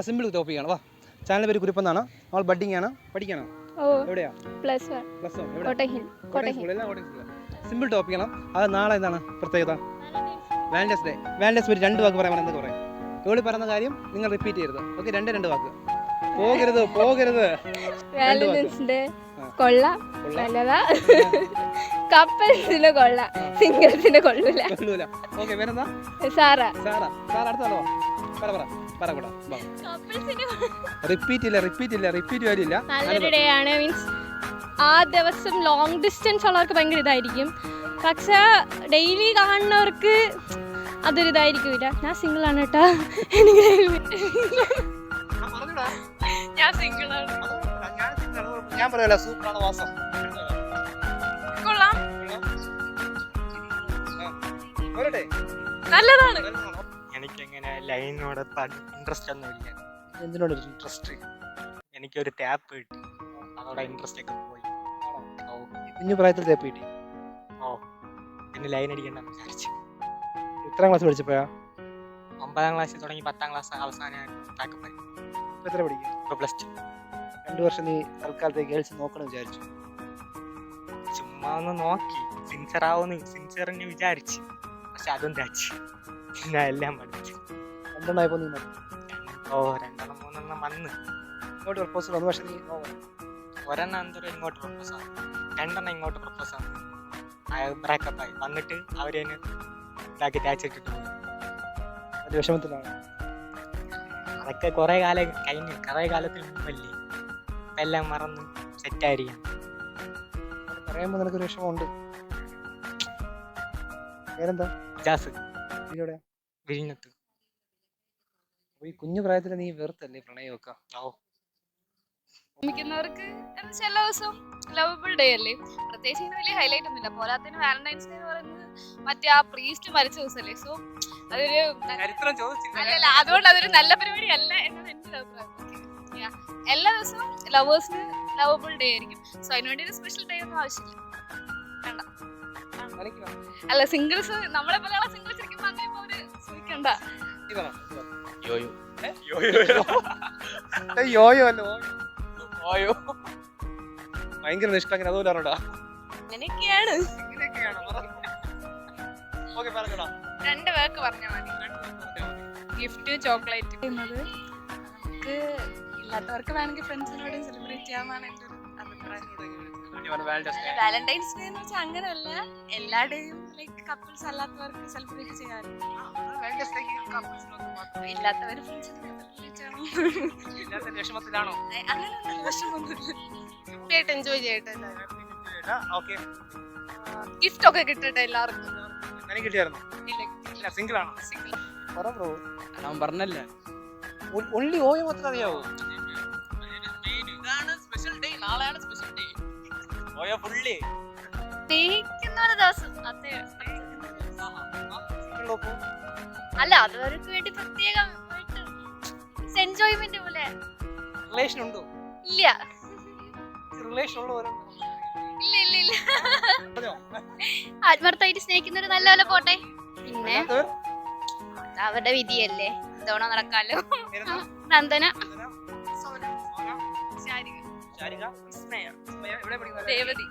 Simple ടോപ്പിക്കാണ്. വാ, channel പേര് കുരുപ്പെന്നാണ്. നമ്മൾ ബഡ്ഡിംഗ് ആണ്. പഠിക്കണം എവിടെയാ? പ്ലസ് സിമ്പിൾ ടോപ്പിക്കാണ്. അത് നാളെ എന്താണ് പ്രത്യേകത? Valentine's day. വാലന്റൈൻസ് ഡേ 2 വാക്ക് പറയാൻ എന്ത് പറയും? ഇവിടെ പറയുന്ന കാര്യം നിങ്ങൾ റിപ്പീറ്റ് ചെയ്യരുത്. ഓക്കെ, രണ്ട് വാക്ക്. പോകരുത്. വാലന്റൈൻസ് ഡേ കൊള്ളാം, നല്ലതാ. കപ്പിൾസിന് കൊള്ളാം, സിംഗിൾസിന് കൊള്ളൂല. ഓക്കെ, വേറെന്താ? സാറ അടുത്തോ? റിപ്പീറ്റ് കാര്യമില്ല. നല്ലൊരു ഡേ ആണ്. മീൻസ് ആ ദിവസം ലോങ് ഡിസ്റ്റൻസ് ഉള്ളവർക്ക് ഭയങ്കര ഇതായിരിക്കും. പക്ഷെ ഡെയിലി കാണുന്നവർക്ക് അതൊരു ഇതായിരിക്കില്ല. ഞാൻ സിംഗിൾ ആണ് കേട്ടോ. ഞാൻ സിംഗിൾ ആണ്. ഞാൻ പറയല, സൂപ്പറാണ് വാസം. കൊള്ളാം, നല്ലതാണ്. എനിക്കങ്ങനെ ലൈനോട് ഇൻട്രസ്റ്റ് ഒന്നുമില്ല. എന്തിനോട് ഇൻട്രസ്റ്റ്? എനിക്കൊരു ടാപ്പ് കിട്ടി, അതോടെ ഇൻട്രസ്റ്റ് ഒക്കെ പോയി. കുഞ്ഞു പ്രായത്തിൽ ടാപ്പ് കിട്ടി? പിന്നെ ലൈൻ അടിക്കണ്ടെന്ന് വിചാരിച്ചു. എത്രാം ക്ലാസ് പഠിച്ചപ്പോഴാ? 9ാം ക്ലാസ്സിൽ തുടങ്ങി 10ാം ക്ലാസ് അവസാനം എത്ര പഠിക്കും? +2. 2 വർഷം നീ തൽക്കാലത്തെ ഗേൾസ് നോക്കണം വിചാരിച്ചു? ചുമ്മാ ഒന്ന് നോക്കി, സിൻസിയറിന് വിചാരിച്ചു. പക്ഷെ അതും തച്ചു. ഞാൻ എല്ലാം പഠിച്ചു. 2 ആയപ്പോ നീ മതി. 2 3 വന്ന് ഇങ്ങോട്ട് പ്രപ്പോസൽ വന്നു. പക്ഷെ നീ ഒരെണ്ണം എന്തോ ഇങ്ങോട്ട് പ്രപ്പോസ് ആണ്, 2 ഇങ്ങോട്ട് പ്രപ്പോസ് ആണ്. ബ്രേക്കപ്പ് ആയി വന്നിട്ട് അവരെന്നെ ഇതാക്കി തേച്ചിട്ടിട്ട് പോയി. വിഷമത്തിലാണ്. അതൊക്കെ കുറെ കാലത്തിന് മുമ്പല്ലേ. എല്ലാം മറന്ന് സെറ്റായിരിക്കാം. പറയുമ്പോ നിനക്കൊരു വിഷമമുണ്ട്. പേരെന്താ? ജാസ്. ഇതിലൂടെ വിഴിഞ്ഞത്ത്. ഈ കുഞ്ഞു പ്രായത്തിൽ നീ വെറുത്തല്ലേ പ്രണയമൊക്കെ? ക്ക് എല്ലാ ദിവസവും ലവബിൾ ഡേ അല്ലേ. പ്രത്യേകിച്ച് ഇങ്ങനെ വലിയ ഹൈലൈറ്റ് ഒന്നുമില്ല. പോരാത്തതിന് വാലന്റൈൻസ് ഡേ എന്ന് പറയുന്നത് മറ്റേ ആ പ്രീസ്റ്റ് മരിച്ച ദിവസമല്ലേ. സോ അതൊരു അല്ലല്ല, അതുകൊണ്ട് അതൊരു നല്ല പരിപാടി അല്ല എന്നാണ് എൻ്റെ അഭിപ്രായം. എല്ലാ ദിവസവും ലവേഴ്സിന് ലവബിൾ ഡേ ആയിരിക്കും. സോ അതിനുവേണ്ടി ഒരു സ്പെഷ്യൽ ഡേ ഒന്നും ആവശ്യമില്ല. വേണ്ട. അല്ല, സിംഗിൾസ് നമ്മളെ പോലെയുള്ള സിംഗിൾസ് ഇരിക്കുമ്പോൾ അങ്ങനെ അവര് ശ്രമിക്കണ്ട. ഭയങ്കര നിഷ്കളങ്കൻ. അതുപോലെ അറിഞ്ഞോടാ. അങ്ങനെയൊക്കെയാണ്. 2 പേർക്ക് പറഞ്ഞാൽ മതി. ഗിഫ്റ്റ്, ചോക്ലേറ്റ് എന്നത് നമുക്ക് ഇല്ലാത്തവർക്ക് വേണമെങ്കിൽ ഫ്രണ്ട്സിനോട് സെലിബ്രേറ്റ് ചെയ്യാമെന്നാണ് എൻ്റെ ഒരു അഭിപ്രായം. വാലന്റൈൻസ് ഡേ എന്ന് വെച്ചാൽ അങ്ങനെയല്ല, എല്ലാ ഡേയും ലൈക്ക് കപ്പിൾസ് അല്ലാത്തവർക്ക് സെലിബ്രേറ്റ് ചെയ്യാറുണ്ട്. ഇല്ലാത്തവർ ഫ്രണ്ട്സിനോട് സെലിബ്രേറ്റ് ചെയ്യണം. വിഷമത്തിലാണോ? അങ്ങനെയൊന്നും വിഷമൊന്നുമില്ല. എൻജോയ് ചെയ്യട്ടെ. ഗിഫ്റ്റ് ഒക്കെ കിട്ടട്ടെ എല്ലാവർക്കും. സിംഗിൾ ആണോ? ഞാൻ പറഞ്ഞല്ല, ഒള്ളി ഓയ മാത്രം അറിയാവോ? Special day. നാളെയാണ് സ്പെഷ്യൽ ഡേ. ഓയ ഫുള്ളി സ്നേഹിക്കുന്ന ദിവസം. അല്ല, അതവർക്ക് വേണ്ടി പ്രത്യേകം എൻജോയ്മെന്റ് പോലെ. റിലേഷൻ ഉണ്ടോ? ഇല്ല. റിലേഷൻ ഉള്ളവരുണ്ടോ? ഇല്ല. ആത്മാർത്ഥമായിട്ട് സ്നേഹിക്കുന്നവര് നല്ലപോലെ പോട്ടെ. പിന്നെ അവരുടെ വിധിയല്ലേ, എന്തോണോ നടക്കാലോ. നന്ദന, ശാരിക, ദേവതി.